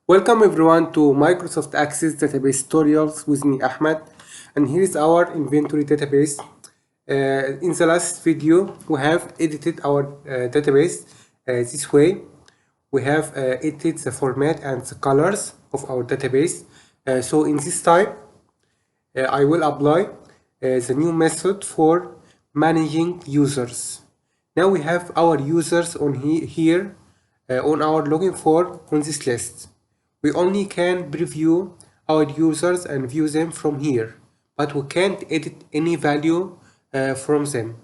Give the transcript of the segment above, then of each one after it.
Welcome everyone to Microsoft Access Database Tutorials with me Ahmed, and here is our inventory database. In the last video we have edited our database this way. We have edited the format and the colors of our database. So in this time I will apply the new method for managing users. Now we have our users on here on our login form on this list. We only can preview our users and view them from here, but we can't edit any value from them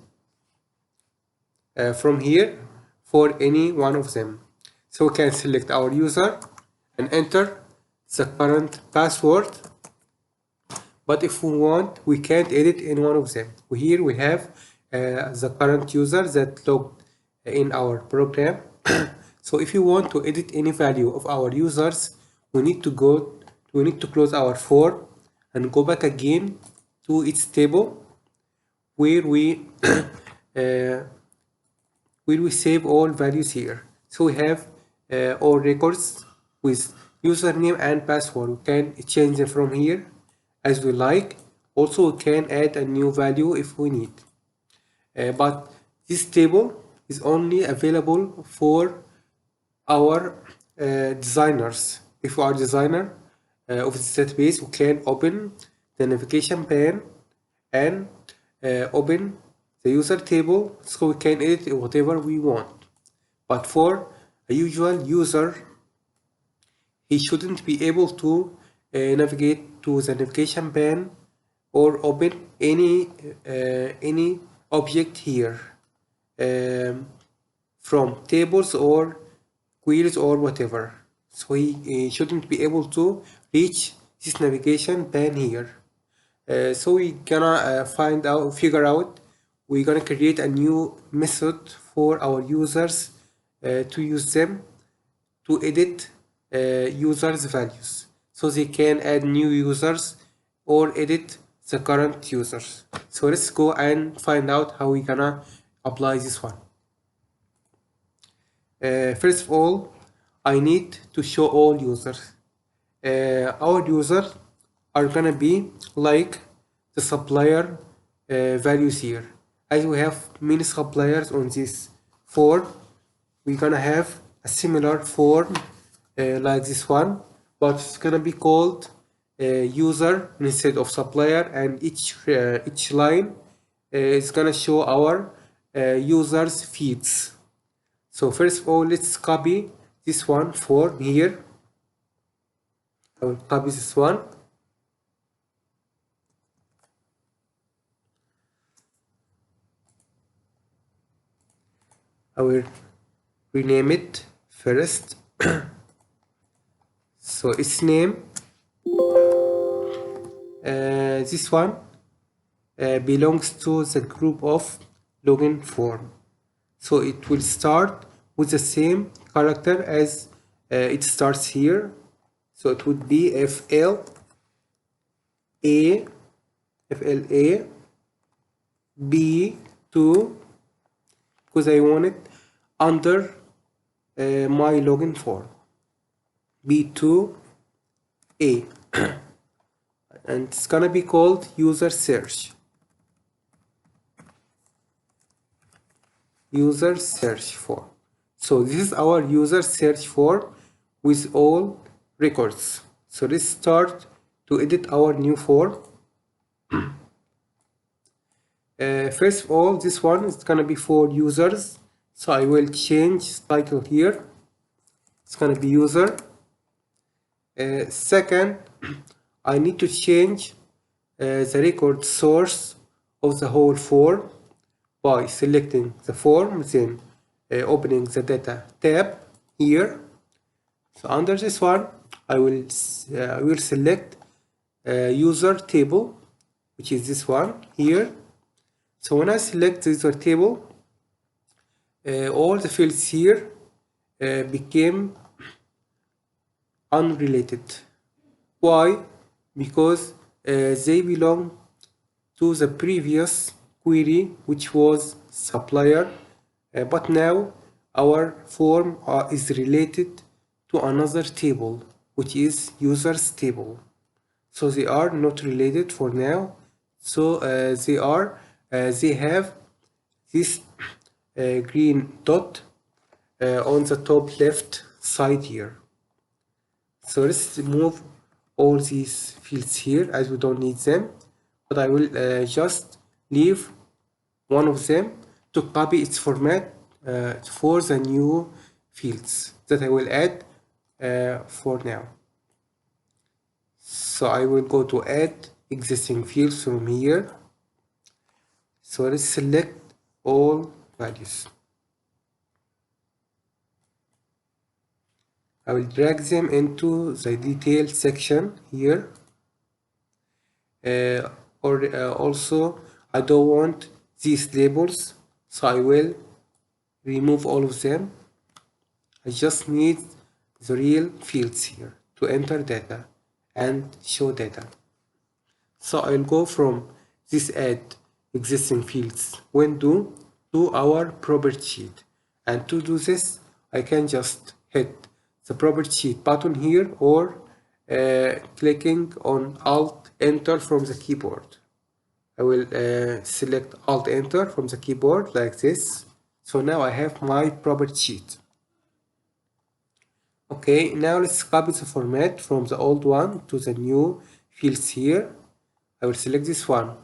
from here for any one of them. So we can select our user and enter the current password, but if we want we can't edit any one of them. Here we have the current user that logged in our program. So if you want to edit any value of our users, we need to close our form and go back again to its table where we save all values here. So we have all records with username and password. We can change them from here as we like. Also we can add a new value if we need. But this table is only available for our designers. If we are designer of this database, we can open the navigation pane and open the user table, so we can edit whatever we want. But for a usual user, he shouldn't be able to navigate to the navigation pane or open any object here from tables or queries or whatever. So he shouldn't be able to reach this navigation pane here. So we gonna figure out, we're gonna create a new method for our users to use them to edit users values, so they can add new users or edit the current users. So let's go and find out how we gonna apply this one. First of all, I need to show all users. Our users are gonna be like the supplier values here. As we have many suppliers on this form, we're gonna have a similar form like this one, but it's gonna be called user instead of supplier, and each line is gonna show our users feeds. So first of all, let's copy this one for here. I will copy this one. I will rename it first. So its name, this one belongs to the group of login form. So it will start with the same character as it starts here. So it would be FLA B2, because I want it under my login form, B2A. And it's gonna be called user search form. So this is our user search form with all records. So let's start to edit our new form. First of all, this one is gonna be for users, so I will change title here. It's gonna be user. Second, I need to change the record source of the whole form by selecting the form, then opening the data tab here. So under this one, I will select user table, which is this one here. So when I select the user table, all the fields here became unrelated. Why? Because they belong to the previous query, which was supplier, but now our form is related to another table. which is users table. So they are not related for now. So they have this green dot on the top left side here. So let's remove all these fields here as we don't need them, but I will just leave one of them to copy its format for the new fields that I will add for now. So I will go to add existing fields from here. So let's select all values. I will drag them into the detail section here. Also, I don't want these labels, so I will remove all of them. I just need the real fields here to enter data and show data. So I'll go from this add existing fields window to our property sheet. And to do this, I can just hit the property sheet button here or clicking on Alt Enter from the keyboard. I will select Alt Enter from the keyboard like this. So now I have my property sheet. Okay, now let's copy the format from the old one to the new fields here. I will select this one.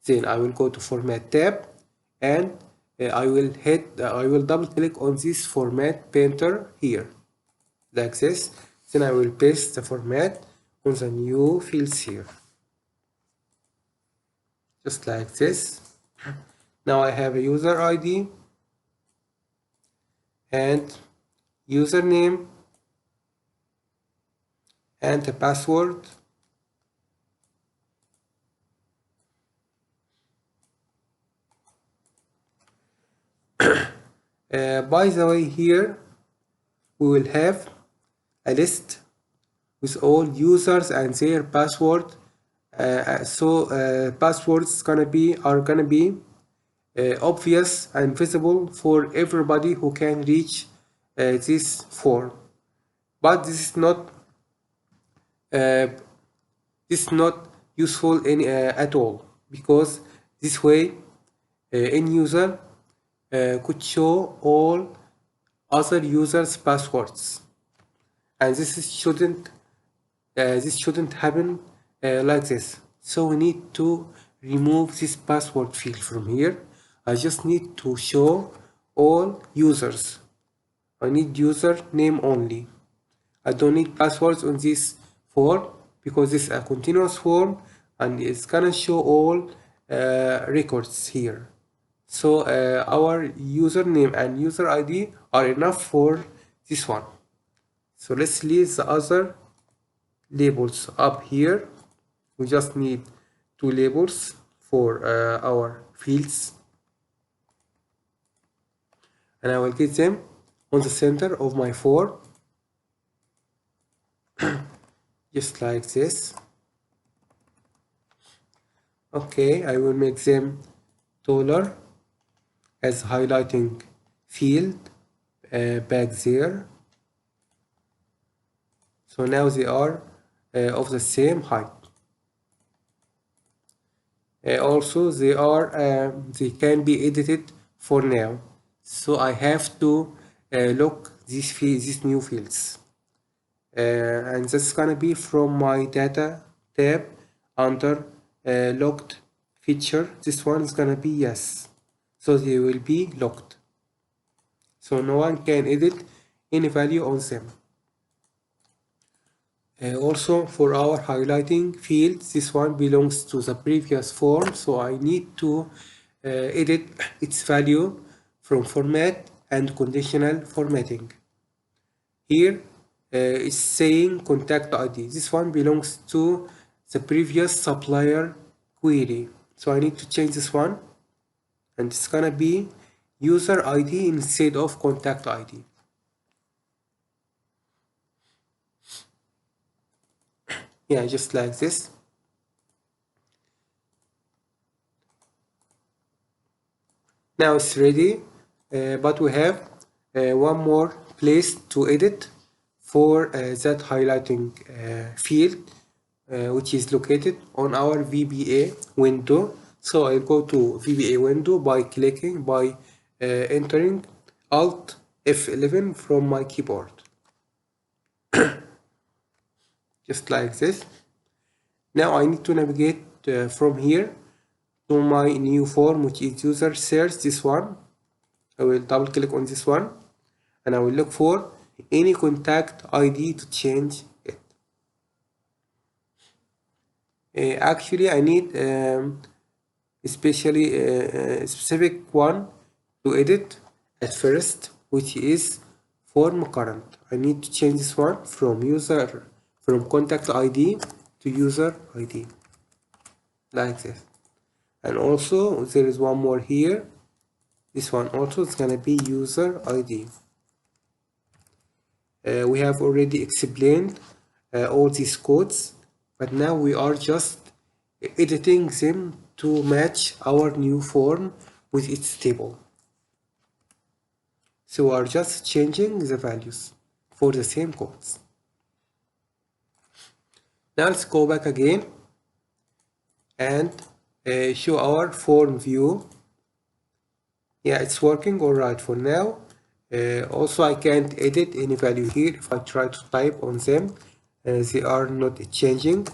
Then I will go to Format tab and I will double click on this Format Painter here, like this. Then I will paste the format on the new fields here, just like this. Now I have a user ID and username and a password. By the way, here we will have a list with all users and their password. Passwords are gonna be obvious and visible for everybody who can reach this form. But this is not useful at all, because this way any user could show all other users' passwords, and this shouldn't happen like this. So we need to remove this password field from here. I just need to show all users. I need user name only. I don't need passwords on this form because this is a continuous form and it's gonna show all records here. So our username and user ID are enough for this one. So let's leave the other labels up here. We just need two labels for our fields, and I will get them on the center of my form, just like this. Okay, I will make them taller as highlighting field back there. So now they are of the same height. Also, they can be edited for now. So I have to lock these new fields. And that's gonna be from my data tab under locked feature. This one is gonna be yes. So they will be locked. So no one can edit any value on them. Also for our highlighting field, this one belongs to the previous form, so I need to edit its value from format and conditional formatting. Here it's saying contact ID. This one belongs to the previous supplier query, so I need to change this one, and it's gonna be user ID instead of contact ID. Yeah, just like this. Now it's ready, but we have one more place to edit for that highlighting field which is located on our VBA window. So I'll go to VBA window by entering Alt F11 from my keyboard. Just like this. Now I need to navigate from here to my new form, which is user search, this one. I will double click on this one and I will look for any contact ID to change it. Actually, I need especially a specific one to edit at first, which is form current. I need to change this one from contact ID to user ID, like this. And also there is one more here. This one also is gonna be user ID. We have already explained all these codes, but now we are just editing them to match our new form with its table. So we are just changing the values for the same codes. Now let's go back again and show our form view. Yeah, it's working all right for now. Also, I can't edit any value here. If I try to type on them, they are not changing.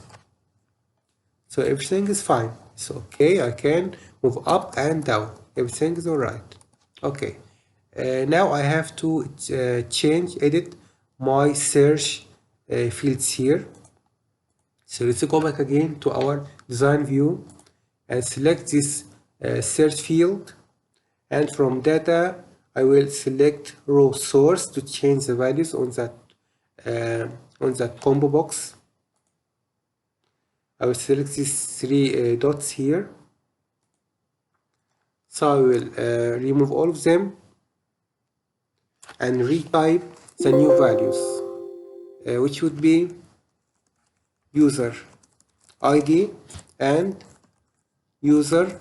So everything is fine. It's okay. I can move up and down. Everything is all right. Okay. Now I have to edit my search fields here. So let's go back again to our design view and select this search field. And from data, I will select row source to change the values on that combo box. I will select these three dots here. So I will remove all of them and retype the new values, which would be user ID and user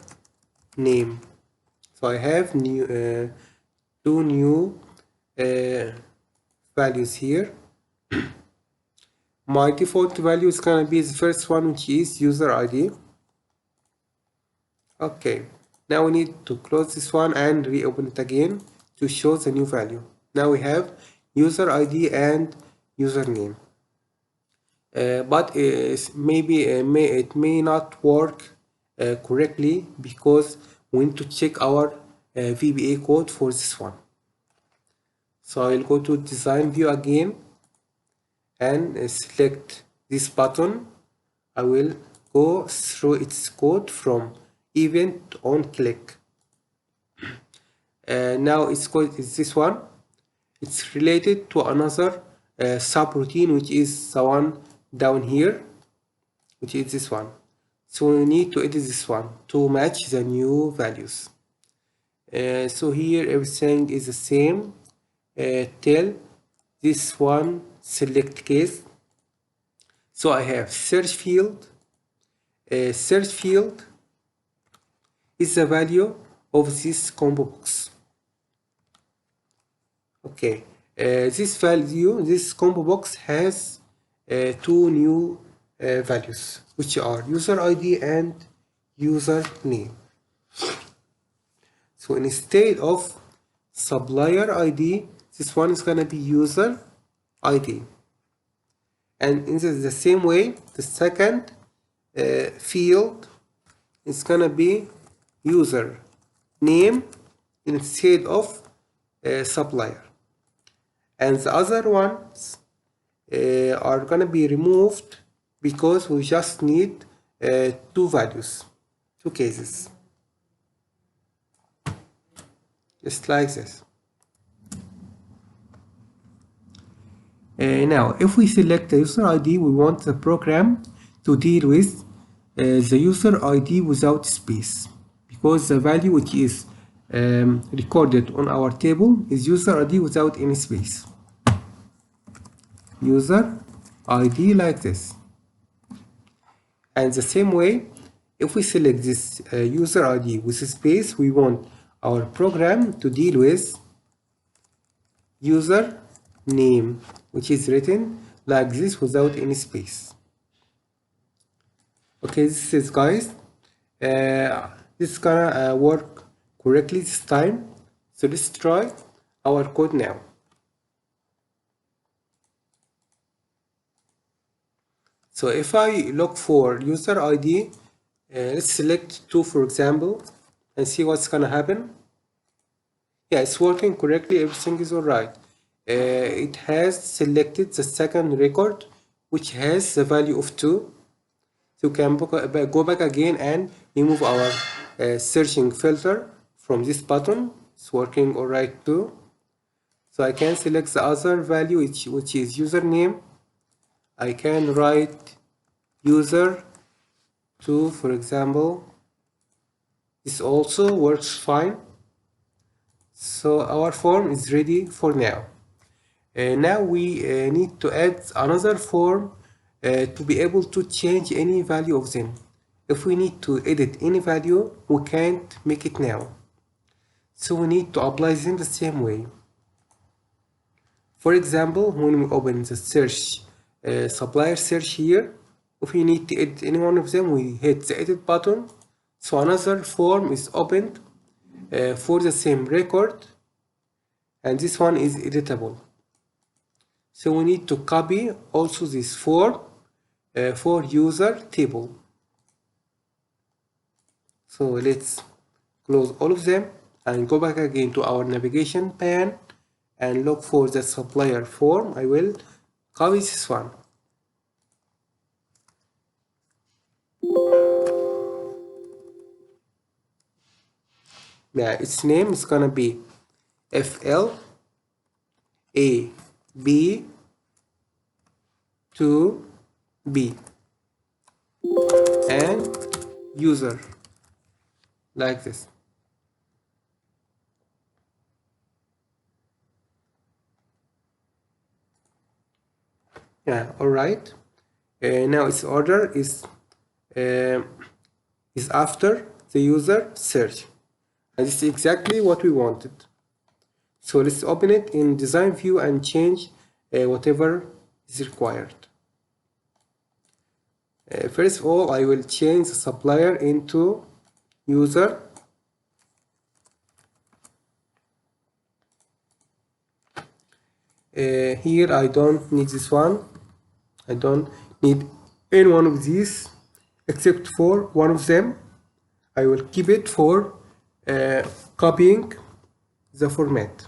name. So I have two new values here. My default value is gonna be the first one, which is user ID. Okay, now we need to close this one and reopen it again to show the new value. Now we have user ID and username. But it may not work correctly because we need to check our VBA code for this one. So I'll go to design view again and select this button. I will go through its code from event on click. Now its code is this one. It's related to another subroutine, which is the one down here, which is this one. So we need to edit this one to match the new values. So here everything is the same till this one select case. So I have search field. Search field is the value of this combo box. Okay, this combo box has two new values, which are user ID and user name. So instead of supplier ID, this one is gonna be user ID. And in the same way, the second field is gonna be user name instead of supplier. And the other ones are gonna be removed because we just need two values, two cases. Just like this. Now, if we select the user ID, we want the program to deal with the user ID without space, because the value which is recorded on our table is user ID without any space. User ID like this. And the same way, if we select this user ID with a space, we want our program to deal with user name, which is written like this without any space. Okay, this is guys. This is gonna work correctly this time. So let's try our code now. So if I look for user ID, let's select 2 for example and see what's gonna happen. Yeah, it's working correctly, everything is alright. It has selected the second record which has the value of 2. So we can go back again and remove our searching filter from this button. It's working alright too. So I can select the other value which is username. I can write user 2 for example. This also works fine. So our form is ready for now. Now we need to add another form to be able to change any value of them. If we need to edit any value, we can't make it now. So we need to apply them the same way. For example, when we open the search, supplier search here, if we need to edit any one of them, we hit the edit button. So another form is opened for the same record, and this one is editable. So we need to copy also this form for user table. So let's close all of them and go back again to our navigation pane and look for the supplier form. I will copy this one. Yeah, its name is gonna be FL A B to B and user like this. Yeah, all right. Now its order is after the user search, and this is exactly what we wanted. So let's open it in design view and change whatever is required. First of all, I will change the supplier into user. Here I don't need this one. I don't need any one of these except for one of them. I will keep it for copying the format.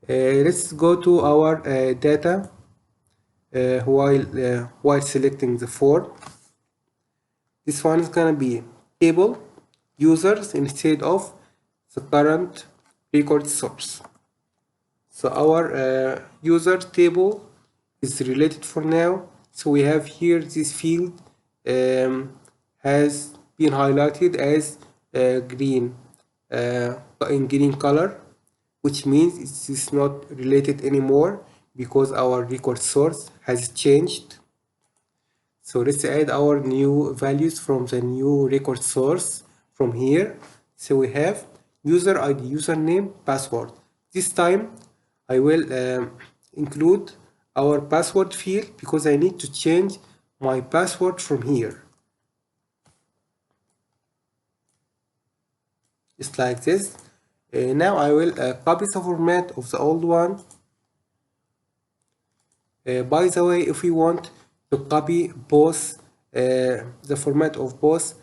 Let's go to our data while selecting the form. This one is gonna be table users instead of the current record source. So our user table is related for now. So we have here this field has been highlighted as green in green color, which means it is not related anymore because our record source has changed. So let's add our new values from the new record source from here. So we have user ID, username, password. This time I will include our password field because I need to change my password from here. Just like this. Now I will copy the format of the old one. By the way, if we want to copy both the format of both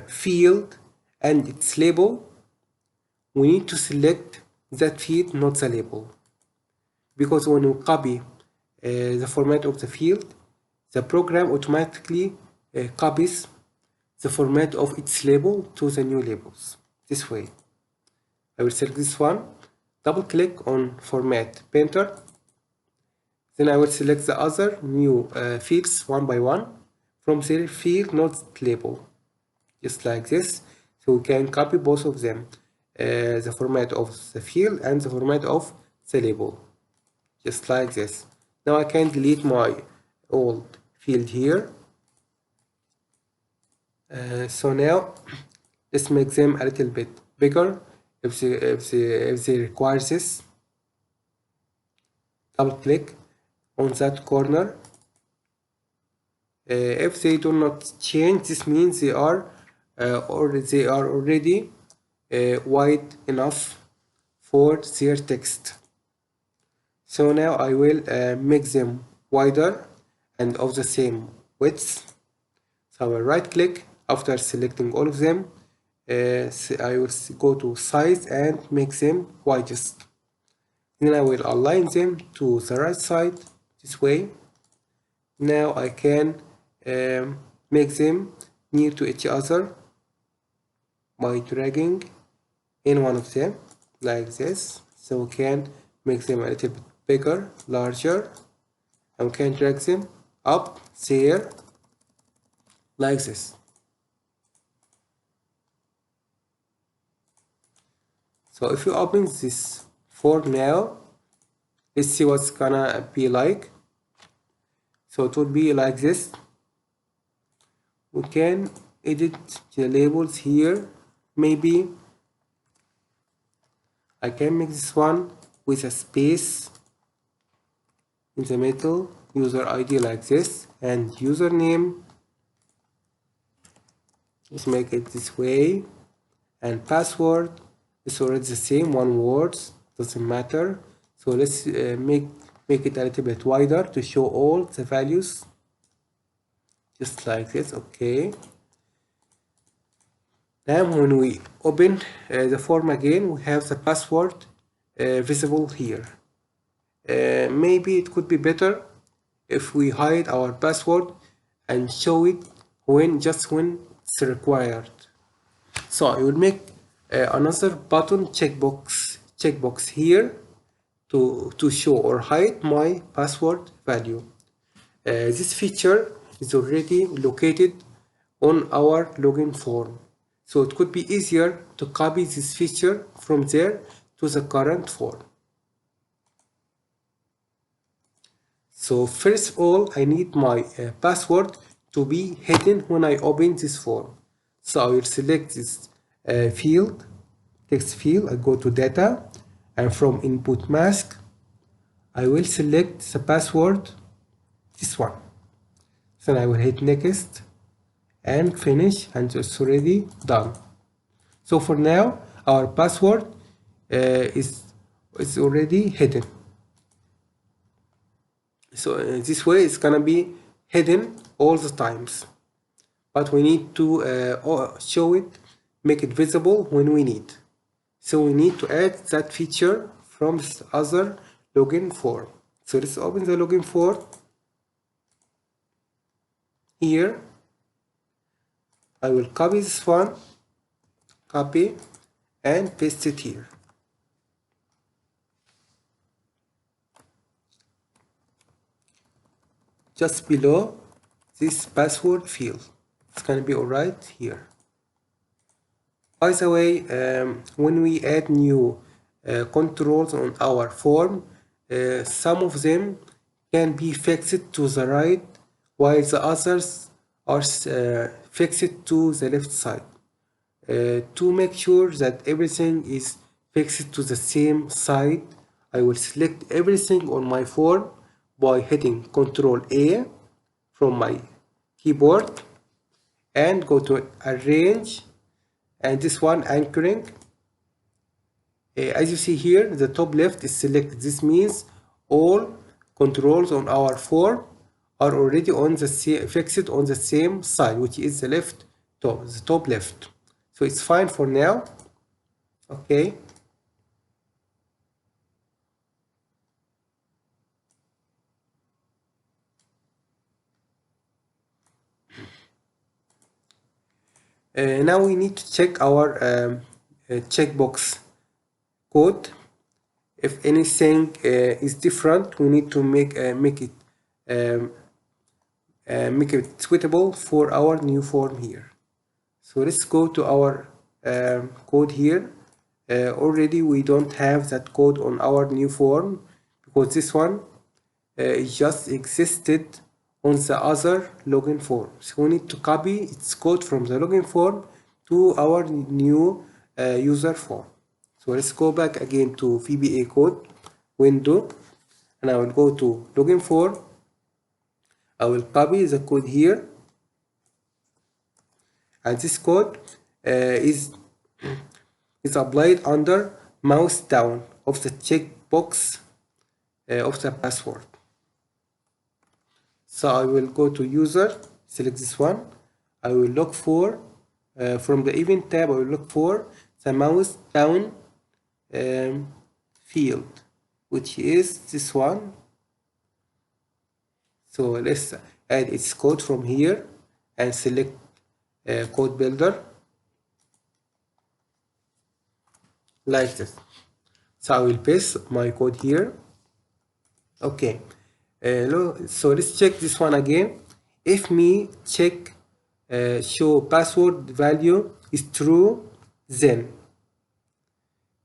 field and its label, we need to select that field, not the label. Because when we copy the format of the field, the program automatically copies the format of its label to the new labels. This way. I will select this one, double click on format painter. Then I will select the other new fields one by one from the field, not label. Just like this. So we can copy both of them, the format of the field and the format of the label. Just like this. Now I can delete my old field here. So now let's make them a little bit bigger if they require this. Double click on that corner. If they do not change, this means they are already wide enough for their text. So now I will make them wider and of the same width. So I will right click after selecting all of them. I will go to size and make them widest. Then I will align them to the right side this way. Now I can make them near to each other by dragging in one of them like this. So we can make them a little bit bigger, larger, and we can drag them up there like this. So if you open this form now, let's see what's gonna be like. So it will be like this. We can edit the labels here. Maybe I can make this one with a space in the middle, user ID like this, and username. Let's make it this way, and password is already the same, one word, doesn't matter. So let's make it a little bit wider to show all the values, just like this. Okay. Now when we open the form again, we have the password visible here. Maybe it could be better if we hide our password and show it just when it's required. So I will make another button checkbox here to show or hide my password value. This feature is already located on our login form, so it could be easier to copy this feature from there to the current form. So first of all, I need my password to be hidden when I open this form. So I will select this field, text field. I go to data, and from input mask, I will select the password, this one. Then I will hit next and finish, and it's already done. So for now, our password is already hidden. So this way it's gonna be hidden all the times, but we need to show it, make it visible when we need. So we need to add that feature from this other login form. So let's open the login form here. I will copy this one, copy and paste it here. Just below this password field. It's gonna be alright here. By the way, when we add new controls on our form, some of them can be fixed to the right, while the others are fixed to the left side. To make sure that everything is fixed to the same side, I will select everything on my form by hitting Ctrl A from my keyboard and go to Arrange, and this one anchoring. As you see here, the top left is selected. This means all controls on our form are already on the fixed on the same side, which is the left top, the top left. So it's fine for now. Okay. Now we need to check our checkbox code. If anything is different, we need to make it suitable for our new form here. So let's go to our code here. Already we don't have that code on our new form because this one just existed on the other login form. So we need to copy its code from the login form to our new user form. So let's go back again to VBA code window, and I will go to login form. I will copy the code here, and this code is applied under mouse down of the checkbox of the password. So I will go to user, select this one. I will look for from the event tab, I will look for the mouse down field, which is this one. So let's add its code from here and select code builder like this. So I will paste my code here. Okay, so let's check this one again. If me check show password value is true, then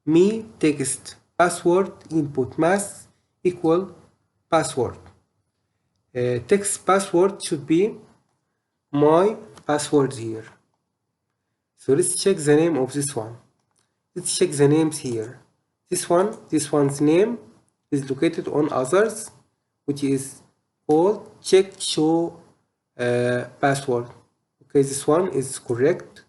me text password input mask equal password. Text password should be my password here. So let's check the name of this one. Let's check the names here. This one's name is located on others, which is called check show password. Okay, this one is correct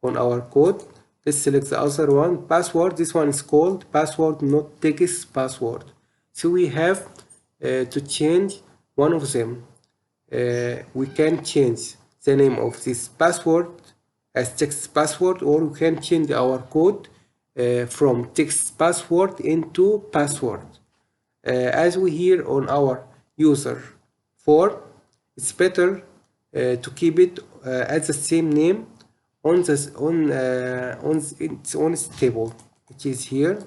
on our code. Let's select the other one, password. This one is called password, not text password. So we have to change one of them. We can change the name of this password as text password, or we can change our code from text password into password. As we hear on our user form, it's better to keep it at the same name on its own table, which is here.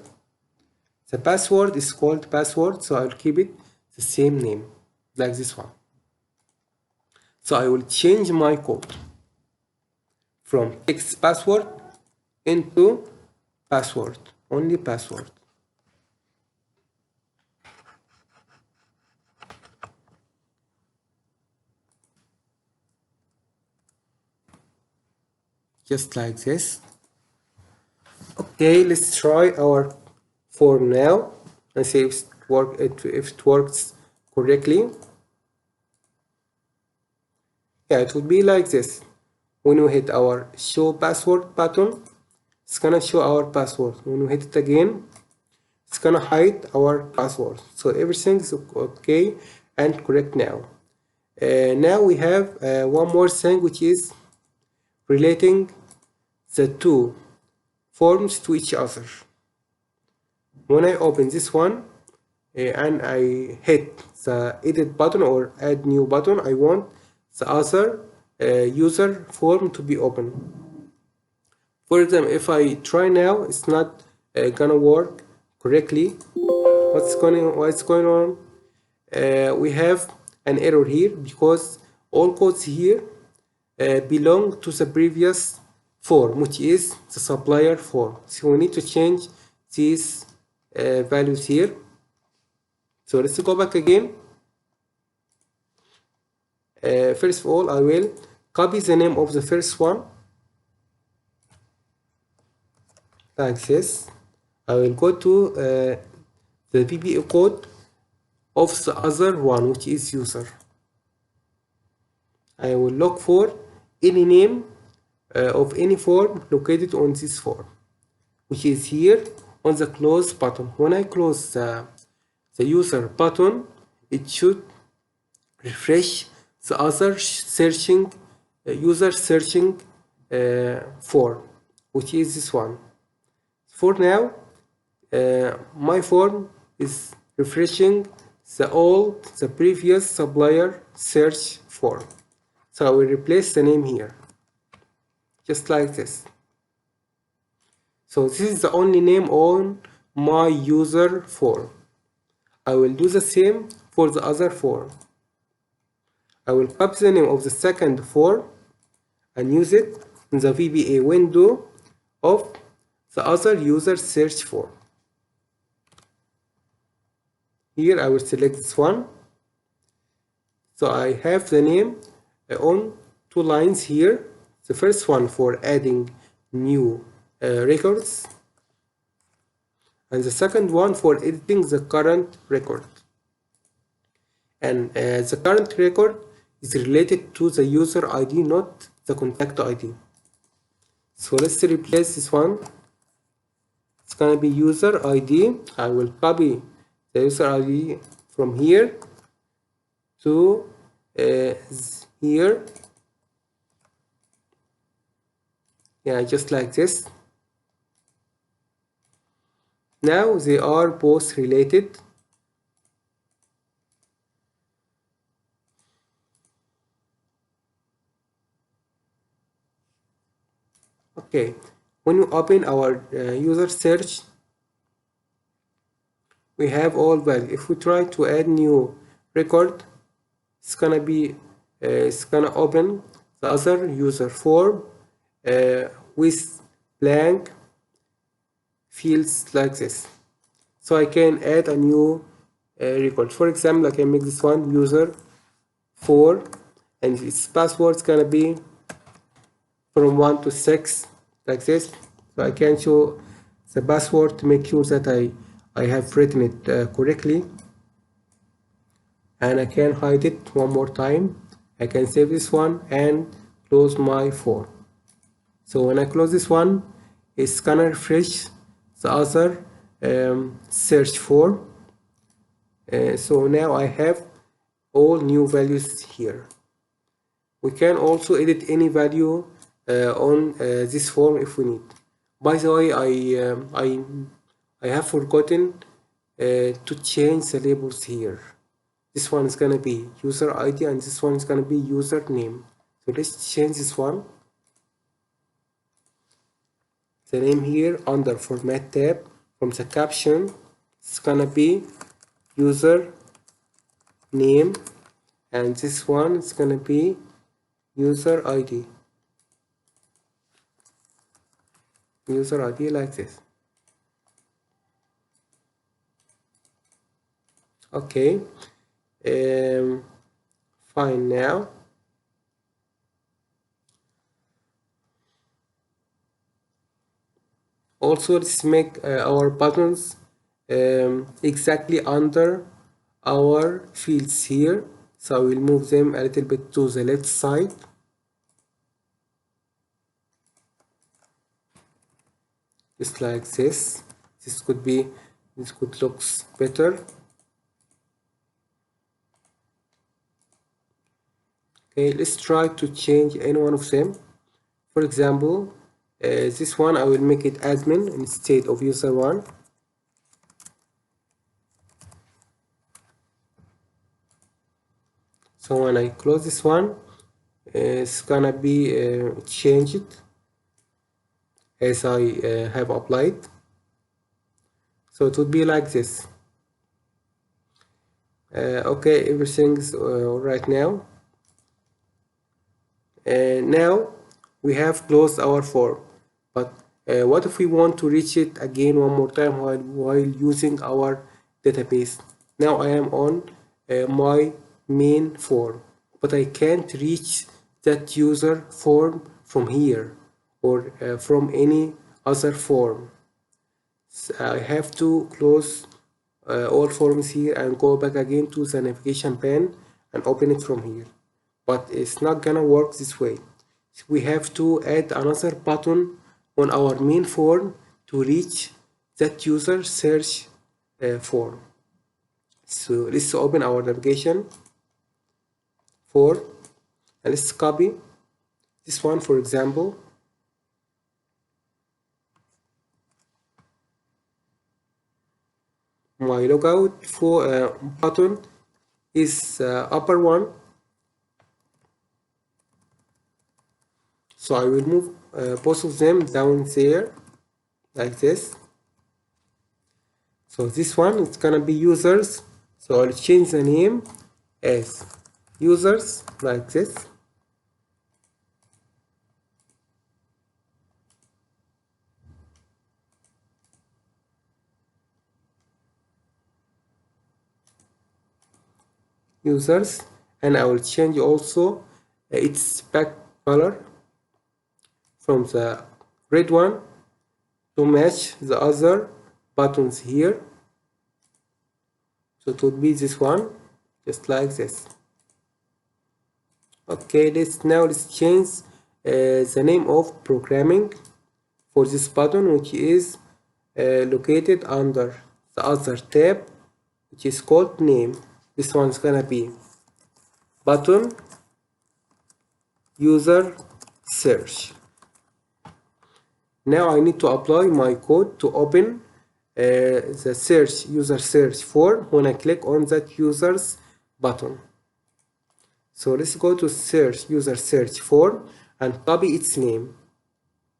The password is called password, so I'll keep it the same name like this one. So I will change my code from text password into password, only password. Just like this. Okay, let's try our form now and see if it works correctly. Yeah, it would be like this. When we hit our show password button, it's gonna show our password. When we hit it again, it's gonna hide our password. So everything is okay and correct now. Now we have one more thing, which is relating the two forms to each other. When I open this one and I hit the edit button or add new button, I want the other user form to be open. For example, if I try now, it's not gonna work correctly. What's going on? We have an error here because all codes here belong to the previous form, which is the supplier form. So we need to change these values here. So let's go back again. First of all, I will copy the name of the first one like this. I will go to the VBA code of the other one, which is user. I will look for any name of any form located on this form, which is here on the close button. When I close the user button, it should refresh the other searching user searching form, which is this one. For now, my form is refreshing the previous supplier search form. So I will replace the name here, just like this. So this is the only name on my user form. I will do the same for the other form. I will copy the name of the second form and use it in the VBA window of the other user search form. Here I will select this one. So I have the name on two lines here. The first one for adding new records, and the second one for editing the current record. And the current record is related to the user ID, not the contact ID. So let's replace this one. It's gonna be user ID. I will copy the user ID from here to here. Yeah, just like this. Now they are both related. Okay, when you open our user search, we have all values. If we try to add new record, it's gonna open the other user form with blank fields like this. So I can add a new record. For example, I can make this one user 4, and its password is gonna be from 1 to 6 like this. So I can show the password to make sure that I have written it correctly, and I can hide it one more time. I can save this one and close my form. So when I close this one, it's gonna refresh the other search form. So now I have all new values here. We can also edit any value on this form if we need. By the way, I have forgotten to change the labels here. This one is gonna be user ID and this one is gonna be username. So let's change this one. The name here under format tab from the caption, it's gonna be user name, and this one is gonna be user ID. User ID like this. Okay, fine. Now also let's make our buttons exactly under our fields here. So I will move them a little bit to the left side. Just like this. This could looks better. Okay, let's try to change any one of them. For example, this one I will make it admin instead of user one. So when I close this one, it's gonna be changed as I have applied. So it would be like this. Okay, everything's right now. Now we have closed our form, but what if we want to reach it again one more time while using our database? Now I am on my main form, but I can't reach that user form from here or from any other form. So I have to close all forms here and go back again to the navigation pane and open it from here. But it's not gonna work this way. We have to add another button on our main form to reach that user search form. So let's open our navigation form and let's copy this one, for example. My logout for button is upper one. So I will move both of them down there like this. So this one is gonna be users. So I'll change the name as users like this. Users, and I will change also its back color from the red one to match the other buttons here. So it would be this one, just like this. Okay, let's change the name of programming for this button, which is located under the other tab, which is called name. This one's gonna be button user search. Now I need to apply my code to open the user search form when I click on that user's button. So let's go to user search form and copy its name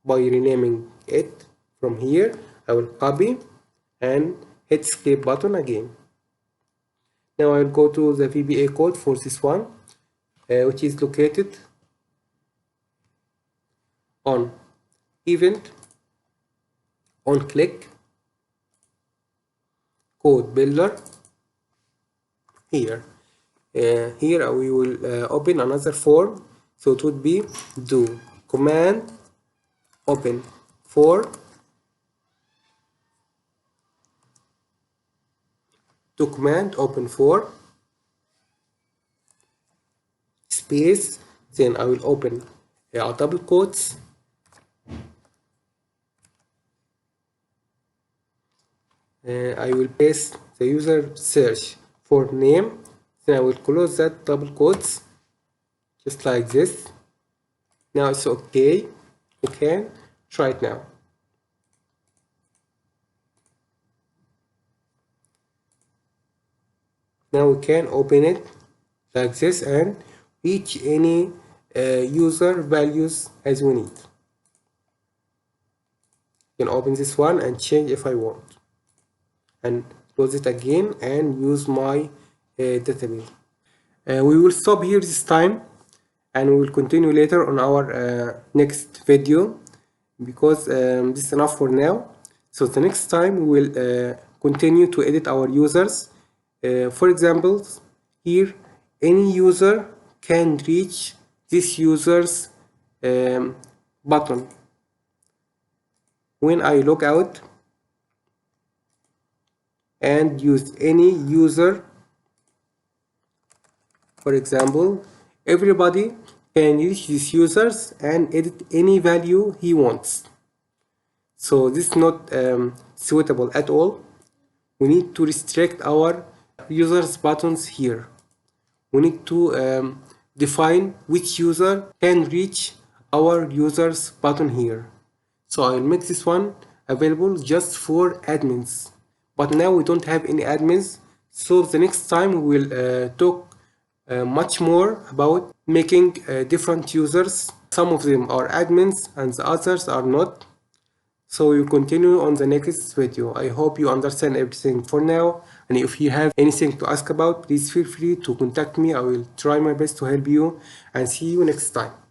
by renaming it. From here I will copy and hit escape button again. Now I will go to the VBA code for this one, which is located on event on click code builder. Here we will open another form, so it would be do command open for space, then I will open double quotes I will paste the user search for name, then I will close that double quotes just like this. Now it's okay. We can try it now. Now we can open it like this and reach any user values as we need. You can open this one and change if I want, and close it again and use my database. We will stop here this time and we will continue later on our next video, because this is enough for now. So the next time we will continue to edit our users. For example, here any user can reach this user's button. When I log out and use any user, for example, everybody can reach these users and edit any value he wants. So this is not suitable at all. We need to restrict our users buttons here. We need to define which user can reach our users button here. So I'll make this one available just for admins, but now we don't have any admins. So the next time we will talk much more about making different users. Some of them are admins and the others are not. So we will continue on the next video. I hope you understand everything for now, and if you have anything to ask about, please feel free to contact me. I will try my best to help you, and see you next time.